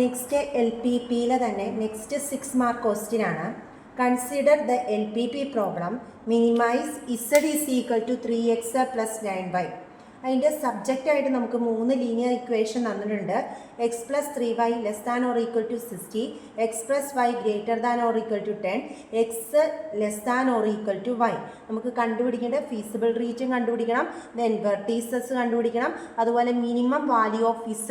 Next LPPയിലെ തന്നെ next 6 mark question ആണ്. Consider the LPP problem minimise Z is equal to 3x plus 9y. അതിൻ്റെ സബ്ജക്റ്റായിട്ട് നമുക്ക് 3 ലീനിയർ ഇക്വേഷൻ തന്നിട്ടുണ്ട്. x plus 3y less than or equal to 60, x plus y greater than or equal to 10, x less than or equal to y. നമുക്ക് കണ്ടുപിടിക്കേണ്ട feasible റീച്ചും കണ്ടുപിടിക്കണം, then vertices കണ്ടുപിടിക്കണം, അതുപോലെ minimum value of z.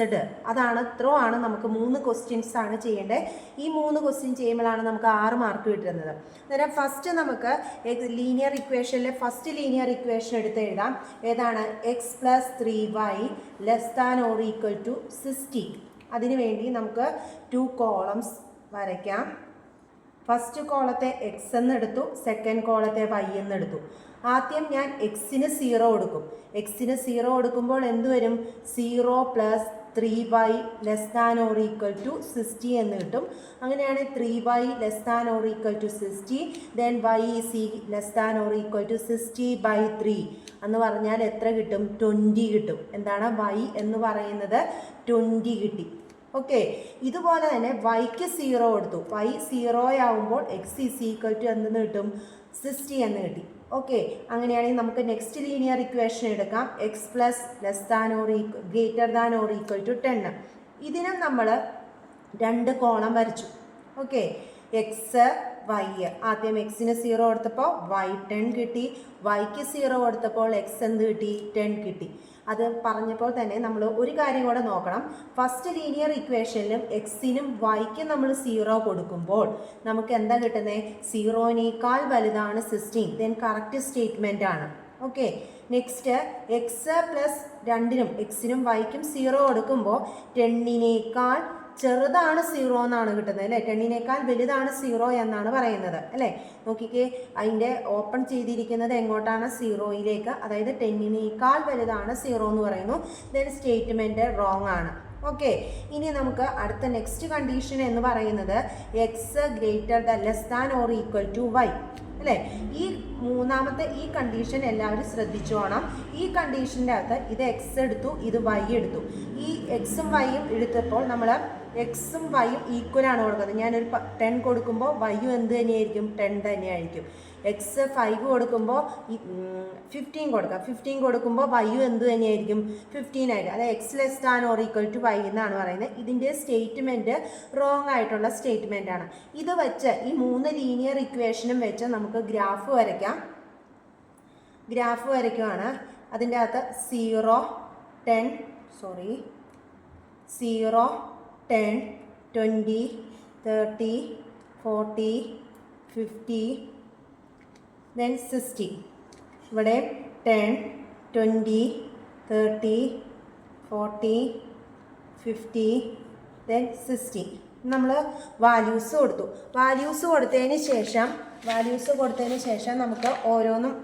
ഇത്രയാണ് നമുക്ക് 3 questions ആണ് ചെയ്യേണ്ടത്. ഈ 3 question ചെയ്യുമ്പോഴാണ് നമുക്ക് 6 മാർക്ക് കിട്ടുന്നത്. അന്നേരം ഫസ്റ്റ് നമുക്ക് ലീനിയർ ഇക്വേഷനിലെ ഫസ്റ്റ് ലീനിയർ ഇക്വേഷൻ എടുത്ത് എഴുതാം. ഏതാണ്? x plus 3y less than or equal to 60. അതിനുവേണ്ടി നമുക്ക് 2 കോളംസ് വരയ്ക്കാം. ഫസ്റ്റ് കോളത്തെ x എന്നെടുത്തു, സെക്കൻഡ് കോളത്തെ y എന്നെടുത്തു. ആദ്യം ഞാൻ എക്സിന് 0 കൊടുക്കും. എക്സിന് 0 കൊടുക്കുമ്പോൾ എന്ത് വരും? 0 plus 3y less than or equal to 60 എന്ന് കിട്ടും. അങ്ങനെയാണ് 3y less than or equal to 60, then y is less than or equal to 60/3 എന്ന് പറഞ്ഞാൽ എത്ര കിട്ടും? 20 കിട്ടും. എന്താണ്? y എന്ന് പറയുന്നത് 20 കിട്ടി. ഓക്കെ, ഇതുപോലെ തന്നെ വൈക്ക് 0 കൊടുത്തു. y 0 ആവുമ്പോൾ x ഈസ് ഈക്വൽ ടു എന്തെന്ന് കിട്ടും? 60 എന്ന് കിട്ടി. ഓക്കെ, അങ്ങനെയാണെങ്കിൽ നമുക്ക് നെക്സ്റ്റ് ലീനിയർ ഇക്വേഷൻ എടുക്കാം. X plus less than or greater than or equal to 10. ഇതിനും നമ്മൾ 2 കോളം വരച്ചു. Okay, x y. ആദ്യം എക്സിന് 0 കൊടുത്തപ്പോൾ y 10 കിട്ടി, വൈക്ക് 0 കൊടുത്തപ്പോൾ x എന്ത് കിട്ടി? 10 കിട്ടി. അത് പറഞ്ഞപ്പോൾ തന്നെ നമ്മൾ ഒരു കാര്യം കൂടെ നോക്കണം. ഫസ്റ്റ് ലീനിയർ ഇക്വേഷനിലും എക്സിനും വൈക്കും നമ്മൾ 0 കൊടുക്കുമ്പോൾ നമുക്ക് എന്താ കിട്ടുന്നത്? 0നേക്കാൾ വലുതാണ് 16. ദെൻ കറക്റ്റ് സ്റ്റേറ്റ്മെൻ്റ് ആണ്. ഓക്കെ, നെക്സ്റ്റ് എക്സ് പ്ലസ് 2നും എക്സിനും വൈക്കും 0 കൊടുക്കുമ്പോൾ 10നേക്കാൾ ചെറുതാണ് 0 എന്നാണ് കിട്ടുന്നത് അല്ലേ? 10നേക്കാൾ വലുതാണ് 0 എന്നാണ് പറയുന്നത് അല്ലേ? നോക്കിക്കേ, അതിൻ്റെ ഓപ്പൺ ചെയ്തിരിക്കുന്നത് എങ്ങോട്ടാണ്? 0യിലേക്ക്. അതായത് 10നേക്കാൾ വലുതാണ് 0 എന്ന് പറയുന്നു. ദെൻ സ്റ്റേറ്റ്മെൻറ്റ് റോങ് ആണ്. ഓക്കെ, ഇനി നമുക്ക് അടുത്ത നെക്സ്റ്റ് കണ്ടീഷൻ എന്ന് പറയുന്നത് x greater than less than or equal to y അല്ലേ? ഈ മൂന്നാമത്തെ ഈ കണ്ടീഷൻ എല്ലാവരും ശ്രദ്ധിച്ചോണം. ഈ കണ്ടീഷൻ്റെ അകത്ത് ഇത് എക്സ് എടുത്തു, ഇത് വൈ എടുത്തു. ഈ എക്സും വൈയും എടുത്തപ്പോൾ നമ്മൾ എക്സും വൈയും ഈക്വൽ ആണ് കൊടുക്കുന്നത്. ഞാനൊരു 10 കൊടുക്കുമ്പോൾ വൈയും എന്ത് തന്നെയായിരിക്കും? 10 തന്നെയായിരിക്കും. എക്സ് 5 കൊടുക്കുമ്പോൾ 15 കൊടുക്കാം. 15 കൊടുക്കുമ്പോൾ വൈയും എന്ത് തന്നെയായിരിക്കും? 15 ആയിരിക്കും. അതായത് x less than or equal to y എന്നാണ് പറയുന്നത്. ഇതിൻ്റെ സ്റ്റേറ്റ്മെൻറ്റ് റോങ് ആയിട്ടുള്ള സ്റ്റേറ്റ്മെൻ്റ് ആണ്. ഇത് വെച്ച് ഈ 3 ലീനിയർ ഇക്വേഷനും വെച്ച് നമുക്ക് ഗ്രാഫ് വരയ്ക്കാം. ഗ്രാഫ് വരയ്ക്കുവാണ്. അതിൻ്റെ അകത്ത് 0, 10, 20, 30, 40, 50, then 60. ഇവിടെ 10, 20, 30, 40, 50, then 60. നമ്മൾ വാല്യൂസ് കൊടുത്തു. വാല്യൂസ് കൊടുത്തതിന് ശേഷം നമുക്ക് ഓരോന്നും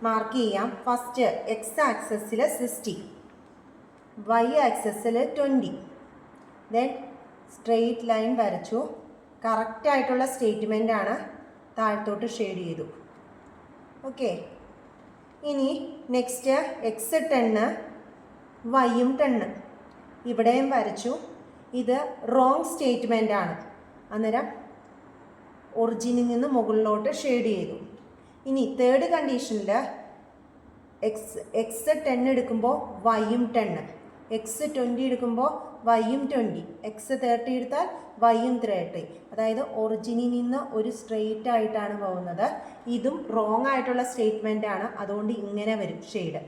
മാർക്ക് ചെയ്യാം. ഫസ്റ്റ് എക്സ് ആക്സസിൽ 60, വൈ ആക്സസിൽ 20. ദെൻ സ്ട്രെയിറ്റ് ലൈൻ വരച്ചു. കറക്റ്റായിട്ടുള്ള സ്റ്റേറ്റ്മെൻ്റ് ആണ്. താഴത്തോട്ട് ഷെയ്ഡ് ചെയ്തു. ഓക്കെ, ഇനി നെക്സ്റ്റ് എക്സ് 10, വൈയും 10 ഇവിടെയും വരച്ചു. ഇത് റോങ് സ്റ്റേറ്റ്മെൻ്റ് ആണ്. അന്നേരം ഒറിജിനിൽ നിന്ന് മുകളിലോട്ട് ഷെയ്ഡ് ചെയ്തു. ഇനി തേർഡ് കണ്ടീഷനിൽ എക്സ് 10 എടുക്കുമ്പോൾ വൈയും 10, എക്സ് 20 എടുക്കുമ്പോൾ വൈയും 20, എക്സ് 30 എടുത്താൽ വൈയും 30. അതായത് ഒറിജിനിൽ നിന്ന് ഒരു സ്ട്രെയിറ്റ് ആയിട്ടാണ് പോകുന്നത്. ഇതും റോങ് ആയിട്ടുള്ള സ്റ്റേറ്റ്മെൻ്റ് ആണ്. അതുകൊണ്ട് ഇങ്ങനെ വരും ഷെയ്ഡ്.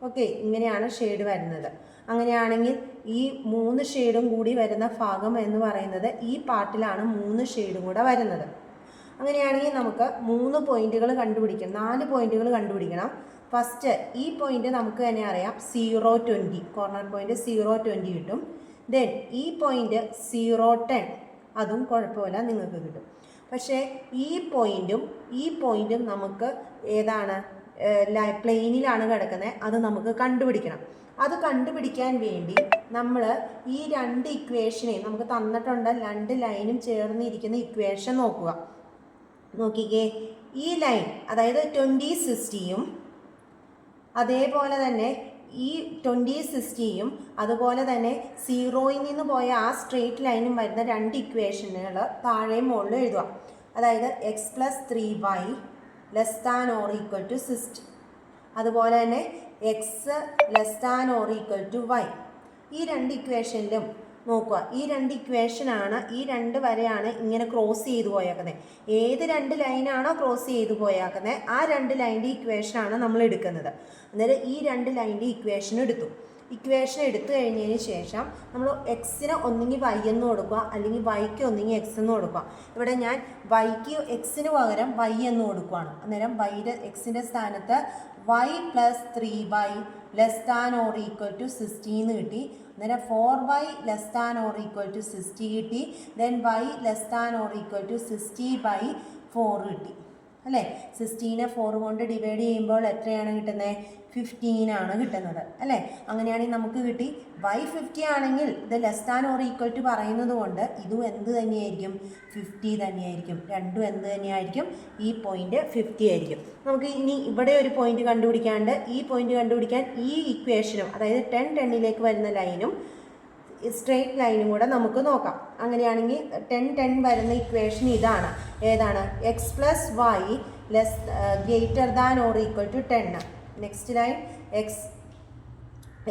ഓക്കെ, ഇങ്ങനെയാണ് ഷെയ്ഡ് വരുന്നത്. അങ്ങനെയാണെങ്കിൽ ഈ 3 ഷെയ്ഡും കൂടി വരുന്ന ഭാഗം എന്ന് പറയുന്നത് ഈ പാർട്ടിലാണ് 3 ഷെയ്ഡും കൂടെ വരുന്നത്. അങ്ങനെയാണെങ്കിൽ നമുക്ക് 3 പോയിന്റുകൾ കണ്ടുപിടിക്കണം. 4 പോയിന്റുകൾ കണ്ടുപിടിക്കണം. ഫസ്റ്റ് ഈ പോയിന്റ് നമുക്ക് തന്നെ അറിയാം, 0, 20. കോർണർ പോയിന്റ് 0, 20 കിട്ടും. ദെൻ ഈ പോയിന്റ് 0, 10. അതും കുഴപ്പമില്ല, നിങ്ങൾക്ക് കിട്ടും. പക്ഷേ ഈ പോയിന്റും നമുക്ക് ഏതാണ്? പ്ലെയിനിലാണ് കിടക്കുന്നത്. അത് നമുക്ക് കണ്ടുപിടിക്കണം. അത് കണ്ടുപിടിക്കാൻ വേണ്ടി നമ്മൾ ഈ 2 ഇക്വേഷനെ നമുക്ക് തന്നിട്ടുണ്ട്. 2 ലൈനും ചേർന്നിരിക്കുന്ന ഇക്വേഷൻ നോക്കുക. നോക്കിക്കേ, ഈ ലൈൻ അതായത് 20, 60യും അതേപോലെ തന്നെ ഈ 20 60യും അതുപോലെ തന്നെ 0യിൽ നിന്ന് പോയ ആ സ്ട്രെയിറ്റ് ലൈനും വരുന്ന രണ്ട് ഇക്വേഷനുകൾ താഴെയും മുകളിലും എഴുതുക. അതായത് x plus 3y less than or equal to 60, അതുപോലെ തന്നെ x less than or equal to y. ഈ രണ്ട് ഇക്വേഷനിലും നോക്കുക, ഈ രണ്ട് ഇക്വേഷനാണ്, ഈ രണ്ട് വരെയാണ് ഇങ്ങനെ ക്രോസ് ചെയ്ത് പോയേക്കുന്നത്. ഏത് രണ്ട് ലൈനാണോ ക്രോസ് ചെയ്ത് പോയേക്കുന്നത് ആ രണ്ട് ലൈൻ്റെ ഇക്വേഷനാണ് നമ്മൾ എടുക്കുന്നത്. അന്നേരം ഈ രണ്ട് ലൈൻ്റെ ഇക്വേഷൻ എടുത്തു. ഇക്വേഷൻ എടുത്തു കഴിഞ്ഞതിന് ശേഷം നമ്മൾ എക്സിന് ഒന്നെങ്കിൽ വൈ എന്ന് കൊടുക്കുക, അല്ലെങ്കിൽ വൈക്ക് ഒന്നെങ്കിൽ എക്സ് എന്ന് കൊടുക്കുക. ഇവിടെ ഞാൻ വൈക്ക് എക്സിന് പകരം വൈ എന്ന് കൊടുക്കുകയാണ്. അന്നേരം വൈയുടെ എക്സിൻ്റെ സ്ഥാനത്ത് y plus 3y less than or equal to 60 എന്ന് കിട്ടി. അന്നേരം 4y less than or equal to 60 കിട്ടി. Then y less than or equal to 60/4 കിട്ടി അല്ലേ. 16നെ 4 കൊണ്ട് ഡിവൈഡ് ചെയ്യുമ്പോൾ എത്രയാണ് കിട്ടുന്നത്? 15 ആണ് കിട്ടുന്നത് അല്ലേ. അങ്ങനെയാണെങ്കിൽ നമുക്ക് കിട്ടി y 50 ആണെങ്കിൽ ഇത് less than or equal to പറയുന്നത് കൊണ്ട് ഇതും എന്ത് തന്നെയായിരിക്കും? 50 തന്നെയായിരിക്കും. രണ്ടും എന്ത് തന്നെയായിരിക്കും? ഈ പോയിന്റ് 50 ആയിരിക്കും. നമുക്ക് ഇനി ഇവിടെ ഒരു പോയിന്റ് കണ്ടുപിടിക്കാണ്ട് ഈ പോയിന്റ് കണ്ടുപിടിക്കാൻ ഈ ഇക്വേഷനും, അതായത് 10 10ലേക്ക് വരുന്ന ലൈനും സ്ട്രെയിറ്റ് ലൈനും കൂടെ നമുക്ക് നോക്കാം. അങ്ങനെയാണെങ്കിൽ 10 10 വരുന്ന ഇക്വേഷൻ ഇതാണ്. ഏതാണ്? X plus y less greater than or equal to 10. Next line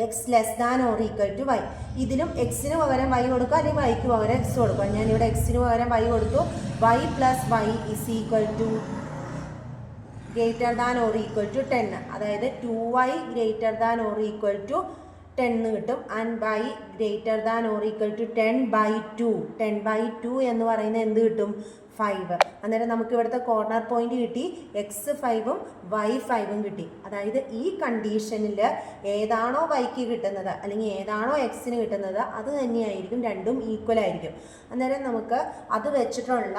x less than or equal to y. ഇതിലും എക്സിന് പകരം വൈ കൊടുക്കുക, അല്ലെങ്കിൽ വൈക്ക് പകരം എക്സ് കൊടുക്കുക. ഞാനിവിടെ എക്സിന് പകരം വൈ കൊടുത്തു. Y plus y is equal to greater than or equal to 10, അതായത് 2y greater than or equal to 10 കിട്ടും. And by greater than or equal to 10/2. 10/2 എന്ന് പറയുന്നത് എന്ത് കിട്ടും? 5. അന്നേരം നമുക്ക് ഇവിടുത്തെ കോർണർ പോയിന്റ് കിട്ടി. എക്സ് 5ഉം വൈ 5ഉം കിട്ടി. അതായത് ഈ കണ്ടീഷനിൽ ഏതാണോ വൈക്ക് കിട്ടുന്നത് അല്ലെങ്കിൽ ഏതാണോ എക്സിന് കിട്ടുന്നത് അത് തന്നെയായിരിക്കും, രണ്ടും ഈക്വൽ ആയിരിക്കും. അന്നേരം നമുക്ക് അത് വെച്ചിട്ടുള്ള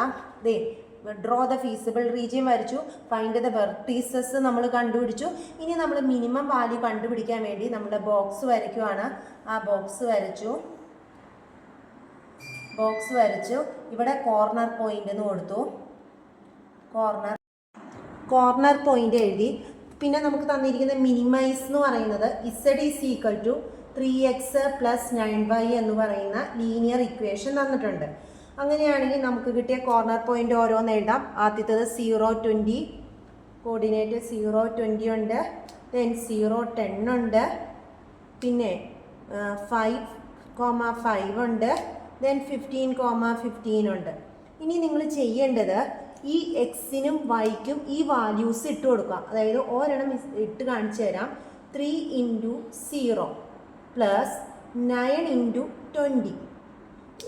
ഡ്രോ ദ ഫീസിബിൾ റീജിയൻ വരച്ചു. ഫൈൻഡ് ദ വെർട്ടീസസ് നമ്മൾ കണ്ടുപിടിച്ചു. ഇനി നമ്മൾ മിനിമം വാല്യൂ കണ്ടുപിടിക്കാൻ വേണ്ടി നമ്മുടെ ബോക്സ് വരയ്ക്കുവാണ്. ആ ബോക്സ് വരച്ചു. ഇവിടെ കോർണർ പോയിന്റ് എന്ന് കൊടുത്തു. കോർണർ പോയിന്റ് എഴുതി. പിന്നെ നമുക്ക് തന്നിരിക്കുന്ന മിനിമൈസ് എന്ന് പറയുന്നത് z is equal to 3x plus 9y എന്ന് പറയുന്ന ലീനിയർ ഇക്വേഷൻ തന്നിട്ടുണ്ട്. അങ്ങനെയാണെങ്കിൽ നമുക്ക് കിട്ടിയ കോർണർ പോയിന്റ് ഓരോന്ന് എഴുതാം. ആദ്യത്തേത് 0 20, കോർഡിനേറ്റ് 0 20 ഉണ്ട്. ദെൻ 0 10 ഉണ്ട്. പിന്നെ 5,5 ഉണ്ട്. ദെൻ 15,15 ഉണ്ട്. ഇനി നിങ്ങൾ ചെയ്യേണ്ടത് ഈ എക്സിനും വൈക്കും ഈ വാല്യൂസ് ഇട്ട് കൊടുക്കുക. അതായത് ഒരെണ്ണം ഇട്ട് കാണിച്ചു തരാം. 3 × 0 പ്ലസ് 9 × 20.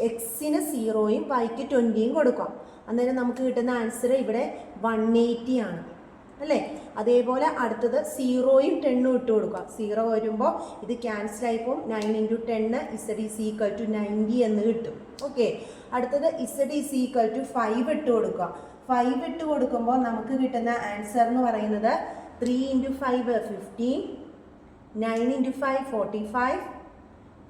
എക്സിന് 0യും വൈക്ക് 20യും കൊടുക്കാം. അന്നേരം നമുക്ക് കിട്ടുന്ന ആൻസർ ഇവിടെ 180 ആണ് അല്ലേ. അതേപോലെ അടുത്തത് 0യും 10ഉം ഇട്ട് കൊടുക്കുക. 0 വരുമ്പോൾ ഇത് ക്യാൻസൽ ആയിപ്പോൾ 9 × 10 z ഈസ് ഈക്വൽ ടു 90 എന്ന് കിട്ടും. ഓക്കെ. അടുത്തത് z ഈസ് ഈക്വൽ ടു 5 ഇട്ട് കൊടുക്കുക. 5 ഇട്ട് കൊടുക്കുമ്പോൾ നമുക്ക് കിട്ടുന്ന ആൻസർ എന്ന് പറയുന്നത് 3 × 5 15, 9 × 5 45,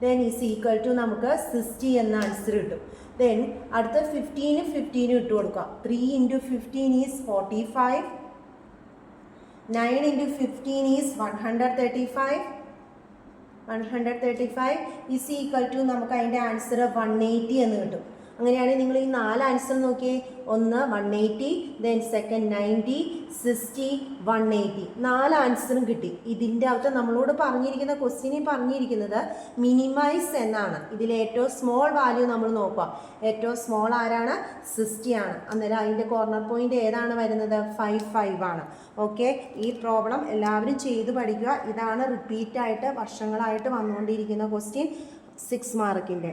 ദെൻ ഈസ് ഈക്വൽ ടു നമുക്ക് 60 എന്ന ആൻസർ കിട്ടും. ദെൻ അടുത്ത 15 ഇട്ട് കൊടുക്കുക. 3 × 15 is 45, 9 × 15 is 135 is equal to നമുക്ക് അതിൻ്റെ ആൻസർ 180 എന്ന് കിട്ടും. അങ്ങനെയാണെങ്കിൽ നിങ്ങൾ ഈ 4 ആൻസർ നോക്കിയേ. ഒന്ന് 180, ദെൻ സെക്കൻഡ് 90, 60, 180. 4 ആൻസറും കിട്ടി. ഇതിൻ്റെ അകത്ത് നമ്മളോട് പറഞ്ഞിരിക്കുന്ന ക്വസ്റ്റ്യനിൽ പറഞ്ഞിരിക്കുന്നത് മിനിമൈസ് എന്നാണ്. ഇതിൽ ഏറ്റവും സ്മോൾ വാല്യൂ നമ്മൾ നോക്കുക. ഏറ്റവും സ്മോൾ ആരാണ്? 60 ആണ്. അന്നേരം അതിൻ്റെ കോർണർ പോയിന്റ് ഏതാണ് വരുന്നത്? 5 5 ആണ്. ഓക്കെ. ഈ പ്രോബ്ലം എല്ലാവരും ചെയ്ത് പഠിക്കുക. ഇതാണ് റിപ്പീറ്റായിട്ട് വർഷങ്ങളായിട്ട് വന്നുകൊണ്ടിരിക്കുന്ന ക്വസ്റ്റ്യൻ 6 മാർക്കിൻ്റെ.